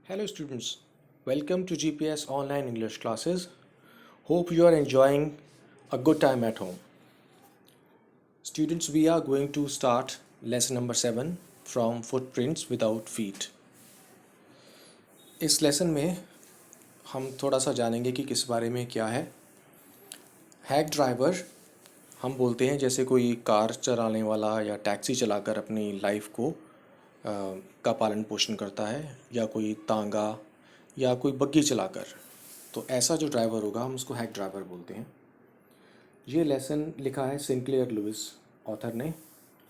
Hello students, welcome to GPS online English classes. Hope you are enjoying a good time at home. Students, we are going to start lesson number 7 from footprints without feet. इस lesson में हम थोड़ा सा जानेंगे कि किस बारे में क्या है। हैक ड्राइवर हम बोलते हैं जैसे कोई कार चलाने वाला या टैक्सी चलाकर अपनी लाइफ को का पालन पोषण करता है, या कोई तांगा या कोई बग्गी चलाकर। तो ऐसा जो ड्राइवर होगा हम उसको हैक ड्राइवर बोलते हैं। ये लेसन लिखा है सिंक्लेयर लुइस ऑथर ने,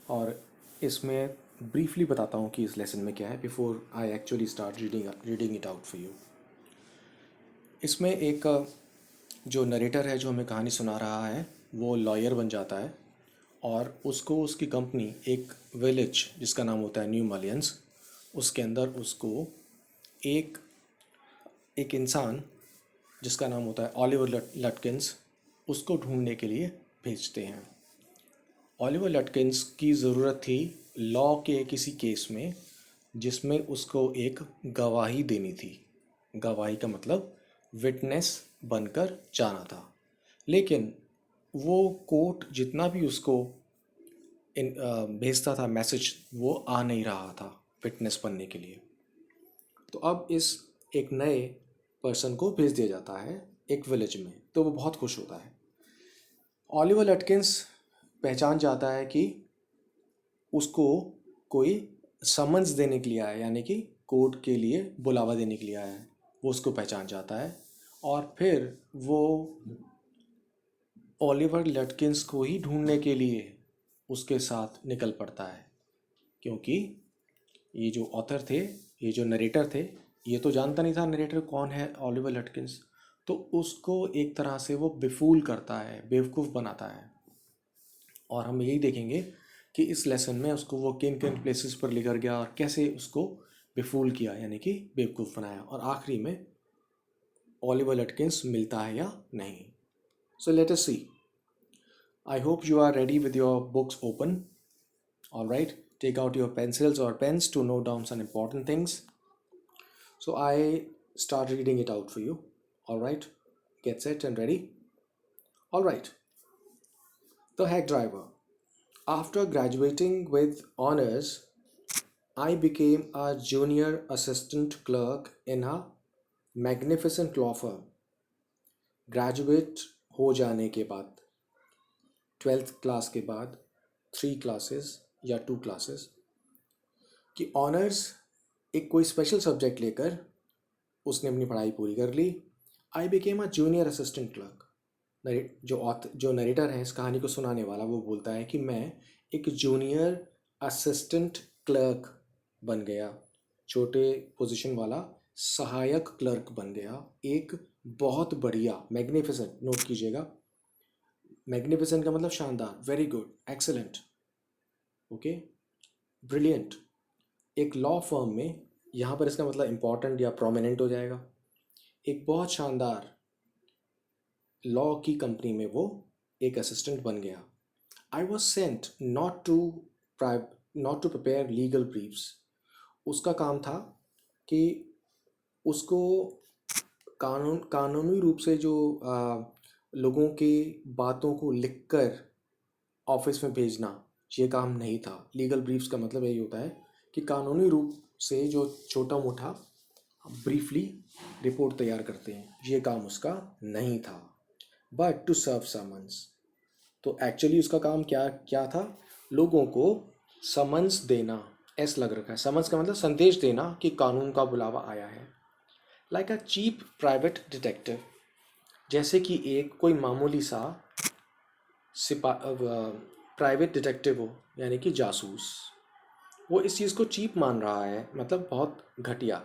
और इसमें ब्रीफली बताता हूँ कि इस लेसन में क्या है before I actually start reading it out for you. इसमें एक जो नरेटर है जो हमें कहानी सुना रहा है वो लॉयर बन जाता है, और उसको उसकी कंपनी एक विलेज जिसका नाम होता है न्यू मलियंस, उसके अंदर उसको एक एक इंसान जिसका नाम होता है ऑलिवर लटकिंस उसको ढूंढने के लिए भेजते हैं। ऑलिवर लटकिंस की ज़रूरत थी लॉ के किसी केस में जिसमें उसको एक गवाही देनी थी। गवाही का मतलब विटनेस बनकर जाना था, लेकिन वो कोर्ट जितना भी उसको भेजता था मैसेज, वो आ नहीं रहा था विटनेस बनने के लिए। तो अब इस एक नए पर्सन को भेज दिया जाता है एक विलेज में, तो वो बहुत खुश होता है। ऑलिवर लटकिंस पहचान जाता है कि उसको कोई समन्स देने के लिए आया है, यानी कि कोर्ट के लिए बुलावा देने के लिए आया है। वो उसको पहचान जाता है और फिर वो ऑलिवर लटकिंस को ही ढूंढने के लिए उसके साथ निकल पड़ता है, क्योंकि ये जो ऑथर थे, ये जो नरेटर थे, ये तो जानता नहीं था नरेटर कौन है ऑलिवर लटकिंस। तो उसको एक तरह से वो बेफूल करता है, बेवकूफ़ बनाता है। और हम यही देखेंगे कि इस लेसन में उसको वो किन किन प्लेसेस पर लेकर गया और कैसे उसको बेफूल किया, यानी कि बेवकूफ़ बनाया, और आखिरी में ऑलिवर लटकिंस मिलता है या नहीं। So let us see. I hope you are ready with your books open. All right, take out your pencils or pens to note down some important things. So I start reading it out for you. All right, get set and ready. All right, the hack driver. After graduating with honors, I became a junior assistant clerk in a magnificent law firm. Graduate हो जाने के बाद, 12th class के बाद 3 classes या 2 classes कि honours एक कोई स्पेशल सब्जेक्ट लेकर उसने अपनी पढ़ाई पूरी कर ली। I became a junior assistant clerk. जो नरेटर है इस कहानी को सुनाने वाला, वो बोलता है कि मैं एक जूनियर असिस्टेंट क्लर्क बन गया, छोटे पोजीशन वाला सहायक क्लर्क बन गया। एक बहुत बढ़िया, मैग्निफिसेंट, नोट कीजिएगा, मैग्निफिसेंट का मतलब शानदार, very good, excellent, okay, brilliant, एक लॉ फर्म में, यहाँ पर इसका मतलब इम्पॉर्टेंट या प्रोमिनेंट हो जाएगा। एक बहुत शानदार लॉ की कंपनी में वो एक असिस्टेंट बन गया। I was sent not to prepare legal briefs. उसका काम था कि उसको कानूनी रूप से जो लोगों की बातों को लिखकर ऑफिस में भेजना, ये काम नहीं था। लीगल ब्रीफ्स का मतलब यही होता है कि कानूनी रूप से जो छोटा मोटा ब्रीफली रिपोर्ट तैयार करते हैं, ये काम उसका नहीं था। बट टू सर्व समन्स, तो एक्चुअली उसका काम क्या क्या था? लोगों को समन्स देना। एस लग रखा है, समन्स का मतलब संदेश देना कि कानून का बुलावा आया है। Like a cheap private detective, जैसे कि एक कोई मामूली सा प्राइवेट डिटेक्टिव हो, यानी कि जासूस। वो इस चीज़ को चीप मान रहा है, मतलब बहुत घटिया।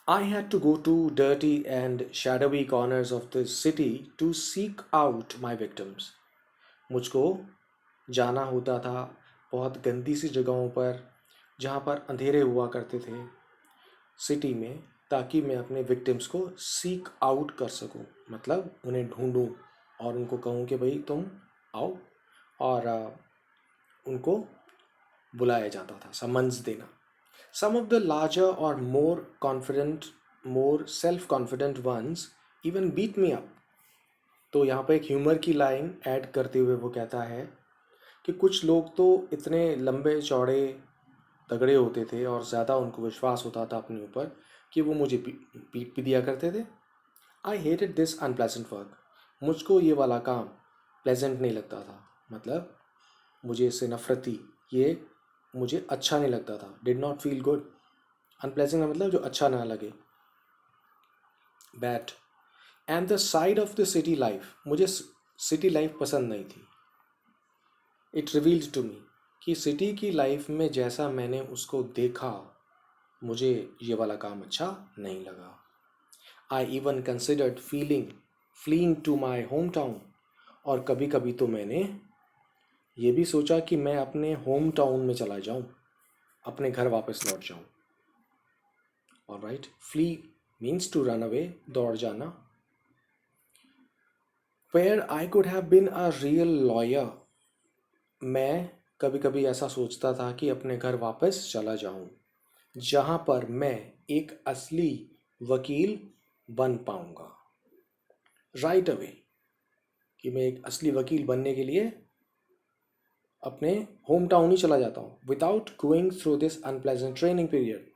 I had to go to dirty and shadowy corners of the city to seek out my victims. मुझको जाना होता था बहुत गंदी सी जगहों पर जहाँ पर अंधेरे हुआ करते थे सिटी में, ताकि मैं अपने विक्टिम्स को सीक आउट कर सकूं, मतलब उन्हें ढूंढूं और उनको कहूं कि भाई तुम आओ, और उनको बुलाया जाता था, समन्स देना। Some of the larger or more self confident ones even beat me up. तो यहाँ पे एक ह्यूमर की लाइन ऐड करते हुए वो कहता है कि कुछ लोग तो इतने लंबे चौड़े तगड़े होते थे और ज़्यादा उनको विश्वास होता था अपने ऊपर कि वो मुझे पीट भी दिया करते थे. I hated this unpleasant work. मुझको ये वाला काम प्लेजेंट नहीं लगता था. मतलब मुझे इससे नफरत थी. ये मुझे अच्छा नहीं लगता था. Did not feel good. Unpleasant का मतलब जो अच्छा ना लगे. Bad. And the side of the city life. मुझे सिटी लाइफ पसंद नहीं थी. इट रिवील्ड टू मी कि सिटी की लाइफ में जैसा मैंने उसको देखा मुझे ये वाला काम अच्छा नहीं लगा. I even considered fleeing to my home town. और कभी कभी तो मैंने ये भी सोचा कि मैं अपने होम टाउन में चला जाऊं, अपने घर वापस लौट जाऊं. Alright. Flee means to run away, दौड़ जाना. Where I could have been a real lawyer. मैं कभी कभी ऐसा सोचता था कि अपने घर वापस चला जाऊं जहां पर मैं एक असली वकील बन पाऊंगा. Right away. कि मैं एक असली वकील बनने के लिए अपने होम टाउन ही चला जाता हूँ without going through this unpleasant training period.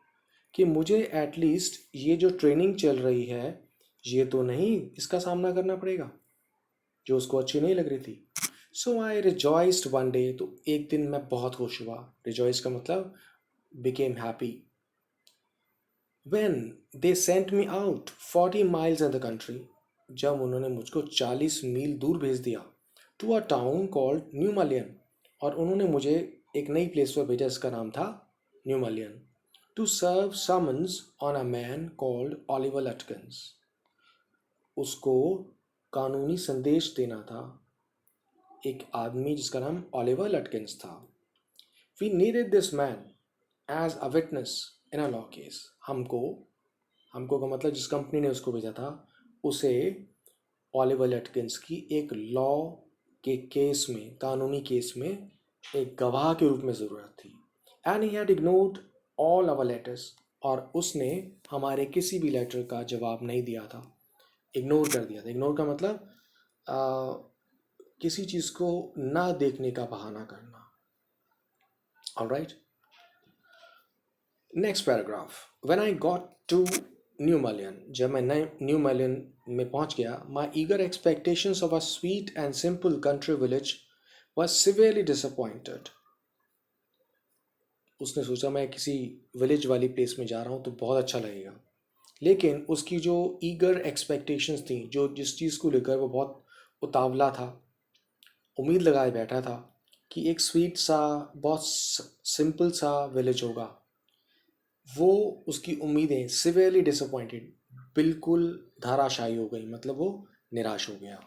कि मुझे एटलीस्ट ये जो ट्रेनिंग चल रही है ये तो नहीं इसका सामना करना पड़ेगा जो उसको अच्छी नहीं लग रही थी. सो आई रिजॉइस्ड वन डे. तो एक दिन मैं बहुत खुश हुआ. रिजॉइस का मतलब became happy. When they sent me out 40 miles in the country. जब उन्होंने मुझको 40 मील दूर भेज दिया. To a town called New Malian. और उन्होंने मुझे एक नई प्लेस पर भेजा जिसका नाम था New Malian. To serve summons on a man called Oliver Lutkins. उसको कानूनी संदेश देना था एक आदमी जिसका नाम ऑलिवर लटकिंस था. We needed this man as a witness in a law case. हमको का मतलब जिस कंपनी ने उसको भेजा था उसे ऑलिवर लटकिंस की एक लॉ के केस में, कानूनी केस में एक गवाह के रूप में ज़रूरत थी. And he had ignored all our letters. और उसने हमारे किसी भी लेटर का जवाब नहीं दिया था. इग्नोर कर दिया था. इग्नोर का मतलब किसी चीज़ को ना देखने का बहाना करना. All right. Next paragraph. When I got to New Malian. जब मैं न्यू मलियन में पहुंच गया. My eager expectations of a sweet and simple country village was severely disappointed. उसने सोचा मैं किसी विलेज वाली प्लेस में जा रहा हूँ तो बहुत अच्छा लगेगा. लेकिन उसकी जो ईगर एक्सपेक्टेशंस थी, जो जिस चीज़ को लेकर वो बहुत उतावला था, उम्मीद लगाए बैठा था कि एक स्वीट सा बहुत सिंपल सा विलेज होगा, वो उसकी उम्मीदें सिवियरली डिसअपॉइंटेड, बिल्कुल धाराशायी हो गई. मतलब वो निराश हो गया.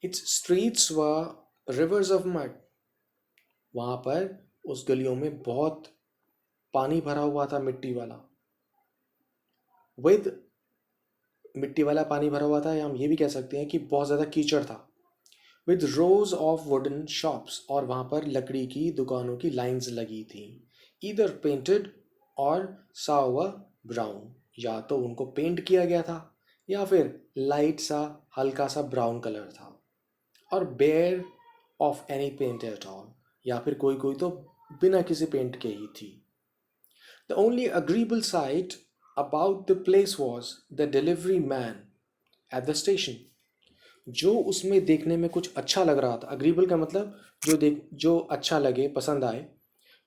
इट्स स्ट्रीट्स व रिवर्स ऑफ मड. वहाँ पर उस गलियों में बहुत पानी भरा हुआ था, मिट्टी वाला. विद मिट्टी वाला पानी भरा हुआ था, या हम ये भी कह सकते हैं कि बहुत ज़्यादा कीचड़ था. With rose of wooden shops. और वहाँ पर लकड़ी की दुकानों की लाइंस लगी थी. ईदर पेंटेड और सावर ब्राउन. या तो उनको पेंट किया गया था या फिर लाइट सा हल्का सा ब्राउन कलर था. और bare of any paint at all. या फिर कोई कोई तो बिना किसी पेंट के ही थी. The only agreeable site about the place was the delivery man at the station. जो उसमें देखने में कुछ अच्छा लग रहा था. अग्रीबल का मतलब जो अच्छा लगे, पसंद आए.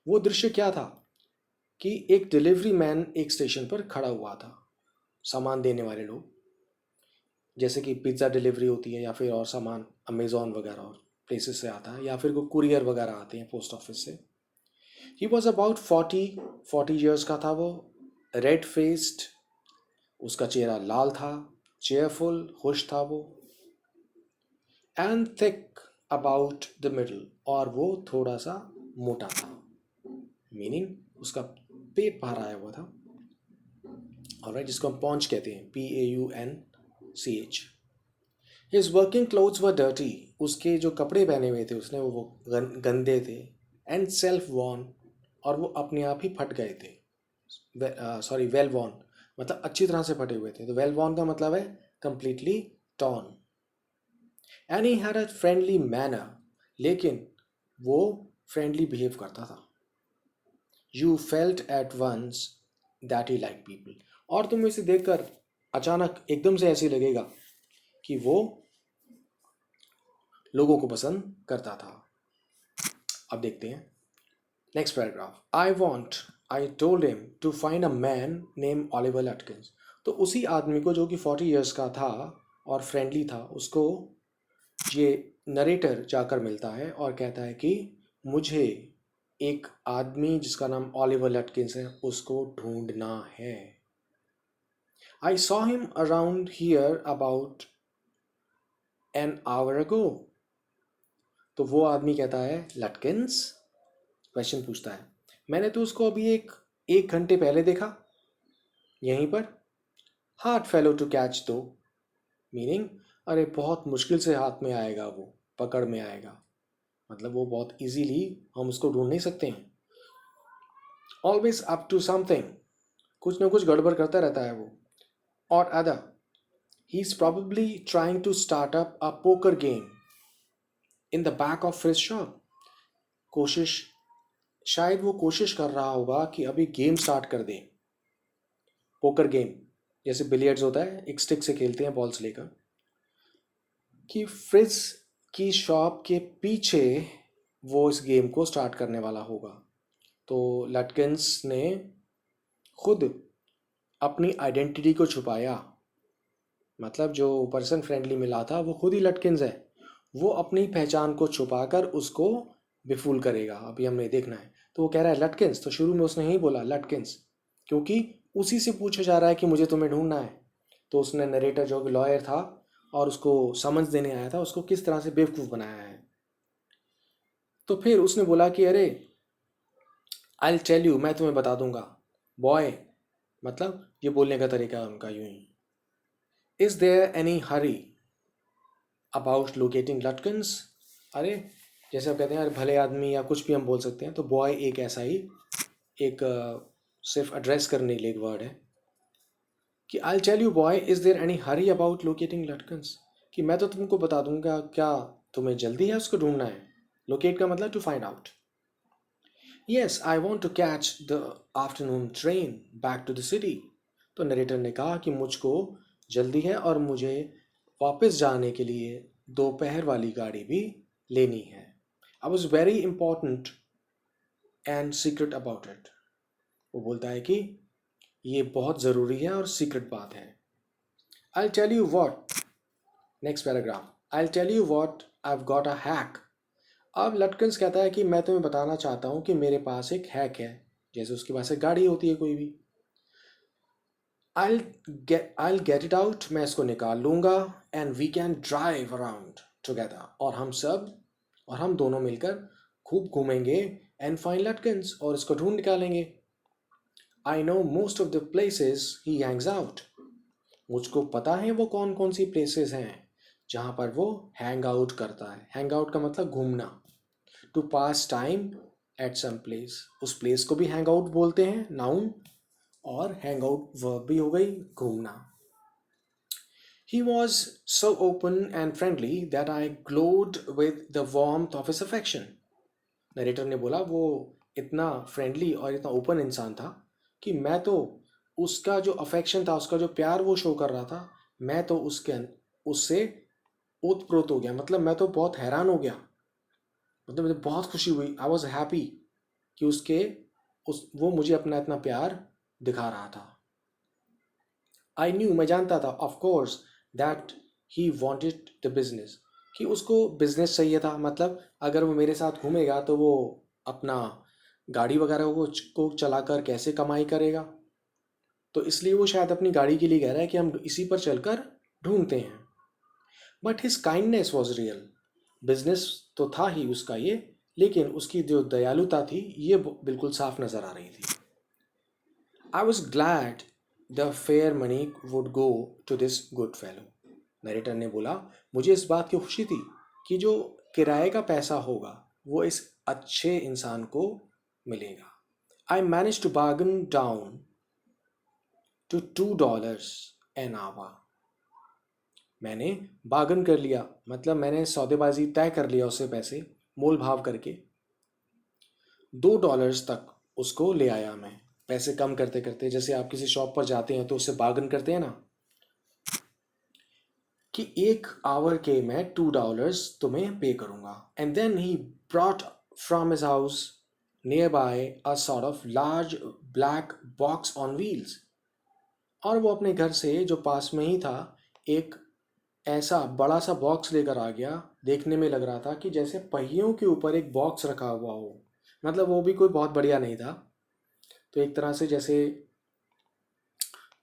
वो दृश्य क्या था कि एक डिलीवरी मैन एक स्टेशन पर खड़ा हुआ था. सामान देने वाले लोग, जैसे कि पिज़्ज़ा डिलीवरी होती है या फिर और सामान अमेज़ॉन वगैरह और प्लेसेस से आता है, या फिर कोई कुरियर वगैरह आते हैं पोस्ट ऑफिस से. ही वॉज अबाउट 40 ईयर्स का था वो. Red faced. उसका चेहरा लाल था. चेयरफुल, खुश था वो. And thick about the middle. और वो थोड़ा सा मोटा था. मीनिंग उसका पेट बाहर आया हुआ था. ऑलराइट. जिसको हम पॉन्च कहते हैं, PAUNCH. हिज वर्किंग क्लोथ्स वर डर्टी. उसके जो कपड़े पहने हुए थे उसने वो गंदे थे. And self worn. और वो अपने आप ही फट गए थे. सॉरी वेल वॉर्न मतलब अच्छी तरह से फटे हुए थे, तो वेल वॉर्न का मतलब है completely torn. And he had a friendly manner, लेकिन वो फ्रेंडली बिहेव करता था। You felt at once that he like people, और तुम्हें इसे देखकर अचानक एकदम से ऐसे लगेगा कि वो लोगों को पसंद करता था। अब देखते हैं next paragraph. I told him to find a man name Oliver Lutkins. तो उसी आदमी को जो कि 40 ईयर्स का था और फ्रेंडली था, उसको ये नरेटर जाकर मिलता है और कहता है कि मुझे एक आदमी जिसका नाम ओलिवर लटकिंस है उसको ढूंढना है। I saw him around here about an hour ago. तो वो आदमी कहता है लटकिंस, क्वेश्चन पूछता है, मैंने तो उसको अभी एक घंटे पहले देखा यहीं पर। हार्ड फेलो टू कैच दो, मीनिंग अरे बहुत मुश्किल से हाथ में आएगा, वो पकड़ में आएगा, मतलब वो बहुत इजीली हम उसको ढूंढ नहीं सकते हैं। ऑलवेज अप टू समथिंग, कुछ ना कुछ गड़बड़ करता रहता है वो। और other, he is probably trying to start up a poker game in the back of his shop. कोशिश, शायद वो कोशिश कर रहा होगा कि अभी गेम स्टार्ट कर दे। पोकर गेम जैसे बिलियर्ड्स होता है, एक स्टिक से खेलते हैं बॉल्स लेकर, कि फ्रिज की शॉप के पीछे वो इस गेम को स्टार्ट करने वाला होगा। तो लटकिंस ने खुद अपनी आइडेंटिटी को छुपाया, मतलब जो पर्सन फ्रेंडली मिला था वो खुद ही लटकिंस है, वो अपनी पहचान को छुपाकर उसको बेफूल करेगा, अभी हमने देखना है। तो वो कह रहा है लटकिंस, तो शुरू में उसने ही बोला लटकिंस क्योंकि उसी से पूछा जा रहा है कि मुझे तुम्हें ढूंढना है। तो उसने नरेटर जो कि लॉयर था और उसको समझ देने आया था, उसको किस तरह से बेवकूफ़ बनाया है। तो फिर उसने बोला कि अरे आई विल टेल यू, मैं तुम्हें बता दूंगा। बॉय, मतलब ये बोलने का तरीका है उनका यूं ही। Is there any hurry about locating Lutkins. अरे जैसे आप कहते हैं अरे भले आदमी या कुछ भी हम बोल सकते हैं, तो बॉय एक ऐसा ही एक सिर्फ एड्रेस करने के लिए एक वर्ड है कि I tell you boy is there any hurry about locating Lutkins, कि मैं तो तुमको बता दूंगा, क्या तुम्हें जल्दी है उसको ढूंढना है। लोकेट का मतलब to find out. Yes I want to catch the afternoon train back to the city. तो नरेटर ने कहा कि मुझको जल्दी है और मुझे वापस जाने के लिए दोपहर वाली गाड़ी भी लेनी है। I was very important and secret about it. वो बोलता है कि ये बहुत ज़रूरी है और सीक्रेट बात है। I tell you what, next paragraph, I tell you what I got a hack. अब लटकन्स कहता है कि मैं तुम्हें बताना चाहता हूँ कि मेरे पास एक हैक है, जैसे उसके पास एक गाड़ी होती है कोई भी। आई गेट इट आउट, मैं इसको निकाल लूँगा, and we can drive around together, और हम दोनों मिलकर खूब घूमेंगे, एंड फाइंड लटकन्स, और इसको ढूंढ निकालेंगे। I know most of the places he Hanks out. मुझको पता है वो कौन कौन सी प्लेसेस हैं जहाँ पर वो हैंग आउट करता है। हैंग आउट का मतलब घूमना। To pass time at some place, उस प्लेस को भी हैंग आउट बोलते हैं, नाउन, और हैंग आउट वर्ब भी हो गई, घूमना। He was so open and friendly that I glowed with the warmth of his affection. Narrator ने बोला वो इतना फ्रेंडली और इतना ओपन इंसान था कि मैं तो उसका जो अफेक्शन था, उसका जो प्यार वो शो कर रहा था, मैं तो उससे ओतप्रोत हो गया, मतलब मैं तो बहुत हैरान हो गया, मतलब मुझे बहुत खुशी हुई। आई वॉज हैप्पी कि वो मुझे अपना इतना प्यार दिखा रहा था। आई न्यू, मैं जानता था, of course, that he wanted the business, कि उसको बिजनेस चाहिए था, मतलब अगर वो मेरे साथ घूमेगा तो वो अपना गाड़ी वगैरह को चलाकर कैसे कमाई करेगा। तो इसलिए वो शायद अपनी गाड़ी के लिए कह रहा है कि हम इसी पर चलकर ढूंढते हैं। But his kindness was real, business तो था ही उसका ये, लेकिन उसकी जो दयालुता थी ये बिल्कुल साफ नजर आ रही थी। I was glad the fare money would go to this good fellow. Narrator ने बोला मुझे इस बात की खुशी थी कि जो किराए का पैसा होगा वो इस अच्छे इंसान को मिलेगा। I managed to bargain down to $2 an hour. मैंने बार्गन कर लिया, मतलब मैंने सौदेबाजी तय कर लिया उससे, पैसे मोल भाव करके $2 तक उसको ले आया मैं, पैसे कम करते करते। जैसे आप किसी शॉप पर जाते हैं तो उससे बार्गन करते हैं ना, कि 1 आवर के मैं $2 तुम्हें पे करूंगा। And then he brought from his house near by a sort of large black box on wheels. और वो अपने घर से जो पास में ही था एक ऐसा बड़ा सा बॉक्स लेकर आ गया। देखने में लग रहा था कि जैसे पहियों के ऊपर एक बॉक्स रखा हुआ हो, मतलब वो भी कोई बहुत बढ़िया नहीं था। तो एक तरह से जैसे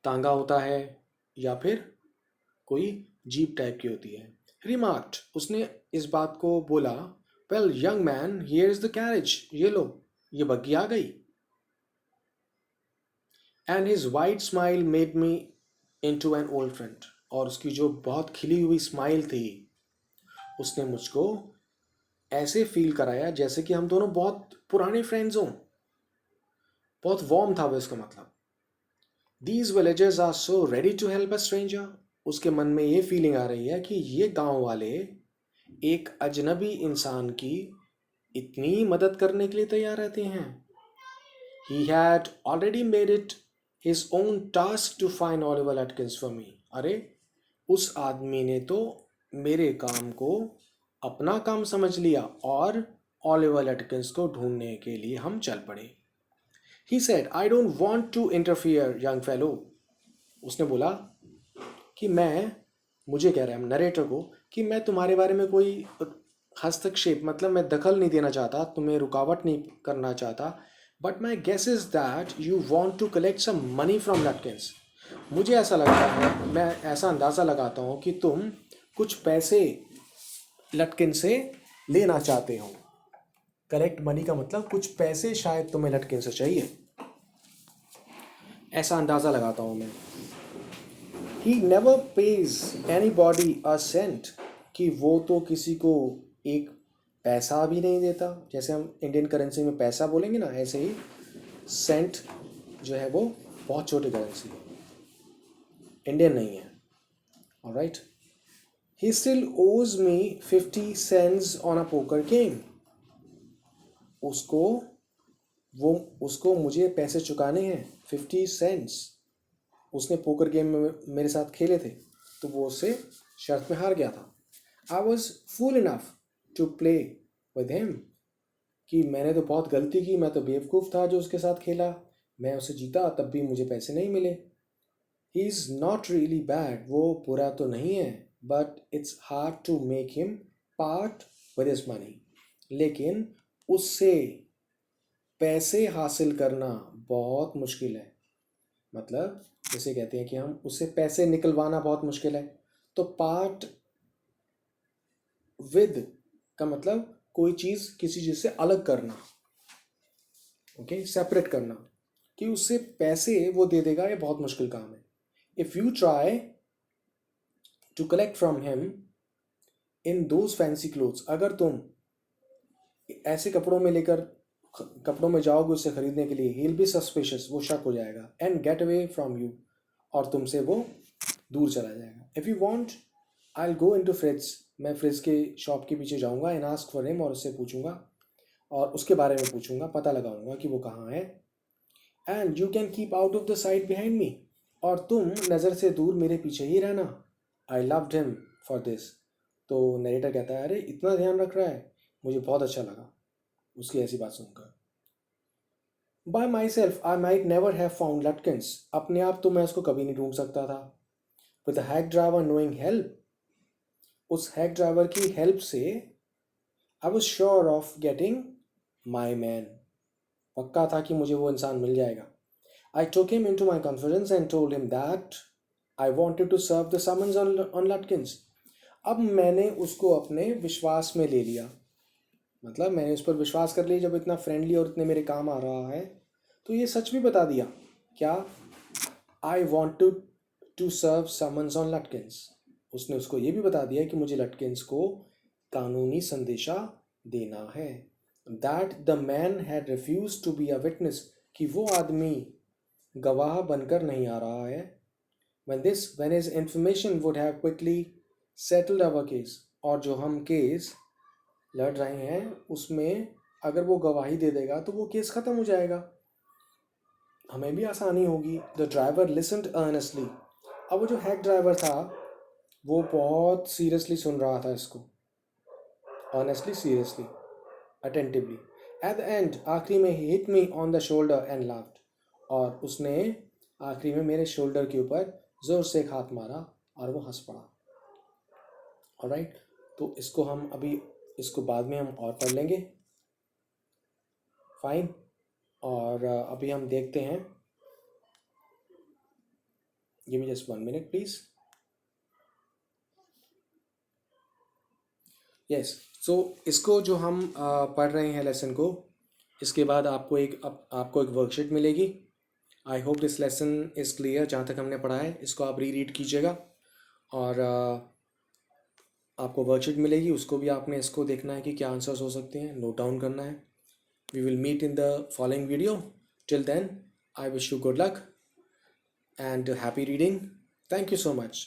तांगा होता है या फिर कोई जीप टाइप की होती है। रिमार्क्ड, उसने इस बात को बोला, well young man, here is the carriage, ये लो, ये बग्गी आ गई। And his white smile made me into an old friend. और उसकी जो बहुत खिली हुई स्माइल थी, उसने मुझको ऐसे फील कराया जैसे कि हम दोनों बहुत पुराने फ्रेंड्स हों। बहुत वार्म था वो, इसका मतलब। These villagers are so ready to help a stranger. उसके मन में ये फीलिंग आ रही है कि ये गांव वाले एक अजनबी इंसान की इतनी मदद करने के लिए तैयार रहते हैं। He had already made it his own task to find Oliver Atkins for me. अरे उस आदमी ने तो मेरे काम को अपना काम समझ लिया और ऑलिवर एटकिंस को ढूंढने के लिए हम चल पड़े। He said, I don't want to interfere, young fellow. उसने बोला कि मुझे कह रहा है नरेटर को, कि मैं तुम्हारे बारे में कोई हस्तक्षेप, मतलब मैं दखल नहीं देना चाहता, तुम्हें रुकावट नहीं करना चाहता, but my guess is that you want to collect some money from Lutkins. मुझे ऐसा लगता है, मैं ऐसा अंदाज़ा लगाता हूँ कि तुम कुछ पैसे लटकिन से लेना चाहते हो। कलेक्ट मनी का मतलब कुछ पैसे शायद तुम्हें लटकिन से चाहिए, ऐसा अंदाज़ा लगाता हूँ मैं। He never pays anybody a cent, कि वो तो किसी को एक पैसा भी नहीं देता। जैसे हम इंडियन करेंसी में पैसा बोलेंगे ना, ऐसे ही सेंट जो है वो बहुत छोटी करेंसी है, इंडियन नहीं है। Alright, he still owes me 50 cents on a poker game. उसको मुझे पैसे चुकाने हैं 50 सेंट्स। उसने पोकर गेम में मेरे साथ खेले थे, तो वो उससे शर्त में हार गया था। I was fool enough to play with him, कि मैंने तो बहुत गलती की, मैं तो बेवकूफ़ था जो उसके साथ खेला, मैं उसे जीता तब भी मुझे पैसे नहीं मिले। He is not really bad, वो बुरा तो नहीं है, but it's hard to make him part with his money. लेकिन उससे पैसे हासिल करना बहुत मुश्किल है। मतलब जैसे कहते हैं कि हम उससे पैसे निकलवाना बहुत मुश्किल है। तो पार्ट विद का मतलब कोई चीज़ किसी चीज़ से अलग करना, ओके, सेपरेट करना, कि उससे पैसे वो दे देगा, ये बहुत मुश्किल काम है। If you try to collect from him in those fancy clothes, अगर तुम ऐसे कपड़ों में जाओगे उससे खरीदने के लिए, ही विल बी सस्पिशियस, वो शक हो जाएगा, and get away from you, और तुमसे वो दूर चला जाएगा। If you want I will go in to Fritz, मैं फ्रिज के शॉप के पीछे जाऊँगा, एंड आस्क फॉर हिम, और उससे पूछूंगा और उसके बारे में पूछूंगा, पता लगाऊंगा कि वो कहाँ है। And you can keep out of the side behind me, और तुम नज़र से दूर मेरे पीछे ही रहना। I loved him for this. तो नरेटर कहता है, अरे इतना ध्यान रख रहा है, मुझे बहुत अच्छा लगा उसकी ऐसी बात सुनकर। By myself I might never have found Lutkins, अपने आप तो मैं उसको कभी नहीं ढूंढ सकता था। With hack driver knowing help, उस हैक ड्राइवर की हेल्प से I was sure of getting my man, पक्का था कि मुझे वो इंसान मिल जाएगा। I took him into my confidence and told him that I wanted to serve the summons on Lutkins. अब मैंने उसको अपने विश्वास में ले लिया, मतलब मैंने उस पर विश्वास कर लिया, जब इतना फ्रेंडली और इतने मेरे काम आ रहा है तो ये सच भी बता दिया। क्या? I want to serve summons on Lutkins. उसने उसको ये भी बता दिया कि मुझे लटकिंस को कानूनी संदेशा देना है। That the man had refuse to be a witness, कि वो आदमी गवाह बनकर नहीं आ रहा है, when his information would have quickly settled our case, और जो हम केस लड़ रहे हैं उसमें अगर वो गवाही दे देगा तो वो केस ख़त्म हो जाएगा, हमें भी आसानी होगी. The driver listened earnestly. अब वो जो हेड ड्राइवर था वो बहुत सीरियसली सुन रहा था इसको, honestly, seriously, attentively. At the end, आखिरी में ही hit me on the shoulder and laughed, और उसने आखिरी में मेरे शोल्डर के ऊपर ज़ोर से एक हाथ मारा और वो हंस पड़ा. ऑलराइट, तो इसको हम अभी, इसको बाद में हम और पढ़ लेंगे. फाइन. और अभी हम देखते हैं. Give me just 1 minute please. Yes, so इसको जो हम पढ़ रहे हैं लेसन को, इसके बाद आपको एक वर्कशीट मिलेगी. I hope this lesson is clear. जहाँ तक हमने पढ़ा है इसको आप रीड कीजिएगा, और आपको वर्कशीट मिलेगी, उसको भी आपने इसको देखना है कि क्या आंसर्स हो सकते हैं, नोट डाउन करना है. We will meet in the following video. Till then, I wish you good luck and happy reading. Thank you so much.